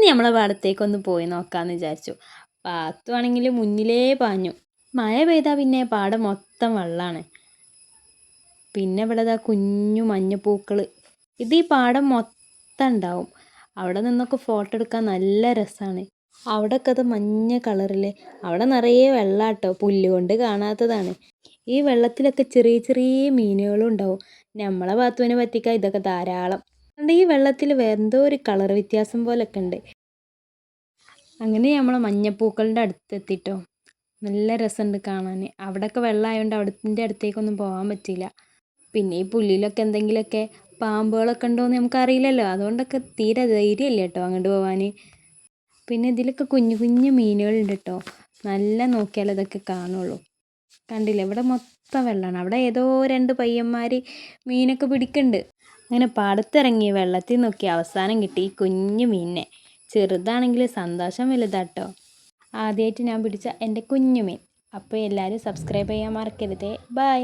നമ്മളെ പാടത്തേക്കൊന്ന് പോയി നോക്കാമെന്ന് വിചാരിച്ചു. പാത്തുവാണെങ്കിൽ മുന്നിലേ പാഞ്ഞു. മഴ പെയ്താൽ പിന്നെ പാടം മൊത്തം വെള്ളമാണ്. പിന്നെ ഇവിടെ ഇതാ കുഞ്ഞു മഞ്ഞപ്പൂക്കൾ. ഇത് ഈ പാടം മൊത്തം ഉണ്ടാവും. അവിടെ നിന്നൊക്കെ ഫോട്ടോ എടുക്കാൻ നല്ല രസമാണ്. അവിടെയൊക്കെ അത് മഞ്ഞ കളറിൽ, അവിടെ നിറയെ വെള്ളാട്ടോ, പുല്ലുകൊണ്ട് കാണാത്തതാണ്. ഈ വെള്ളത്തിലൊക്കെ ചെറിയ ചെറിയ മീനുകളും ഉണ്ടാവും. നമ്മളെ പാത്തുവിനെ പറ്റിക്കാൻ ഇതൊക്കെ ധാരാളം. അതുകൊണ്ട് ഈ വെള്ളത്തിൽ എന്തോ ഒരു കളർ വ്യത്യാസം പോലൊക്കെ ഉണ്ട്. അങ്ങനെ നമ്മളെ മഞ്ഞപ്പൂക്കളുടെ അടുത്തെത്തിട്ടോ. നല്ല രസമുണ്ട് കാണാൻ. അവിടെയൊക്കെ വെള്ളമായതുകൊണ്ട് അവിടത്തിൻ്റെ അടുത്തേക്കൊന്നും പോകാൻ പറ്റില്ല. പിന്നെ ഈ പുല്ലിലൊക്കെ എന്തെങ്കിലുമൊക്കെ പാമ്പുകളൊക്കെ ഉണ്ടോയെന്ന് നമുക്കറിയില്ലല്ലോ. അതുകൊണ്ടൊക്കെ തീരെ ധൈര്യമില്ല കേട്ടോ അങ്ങോട്ട് പോകാൻ. പിന്നെ ഇതിലൊക്കെ കുഞ്ഞു കുഞ്ഞു മീനുകളുണ്ട് കേട്ടോ. നല്ല നോക്കിയാൽ ഇതൊക്കെ കാണുള്ളൂ. കണ്ടില്ലേ, ഇവിടെ മൊത്തം വെള്ളമാണ്. അവിടെ ഏതോ 2 പയ്യന്മാർ മീനൊക്കെ പിടിക്കുന്നുണ്ട്. അങ്ങനെ പാടത്തിറങ്ങി വെള്ളത്തിൽ നോക്കി അവസാനം കിട്ടി ഈ കുഞ്ഞു മീനിനെ. ചെറുതാണെങ്കിൽ സന്തോഷം വലുതാട്ടോ. ആദ്യമായിട്ട് ഞാൻ പിടിച്ച എൻ്റെ കുഞ്ഞു മീൻ. അപ്പോൾ എല്ലാവരും സബ്സ്ക്രൈബ് ചെയ്യാൻ മറക്കരുതേ. ബൈ.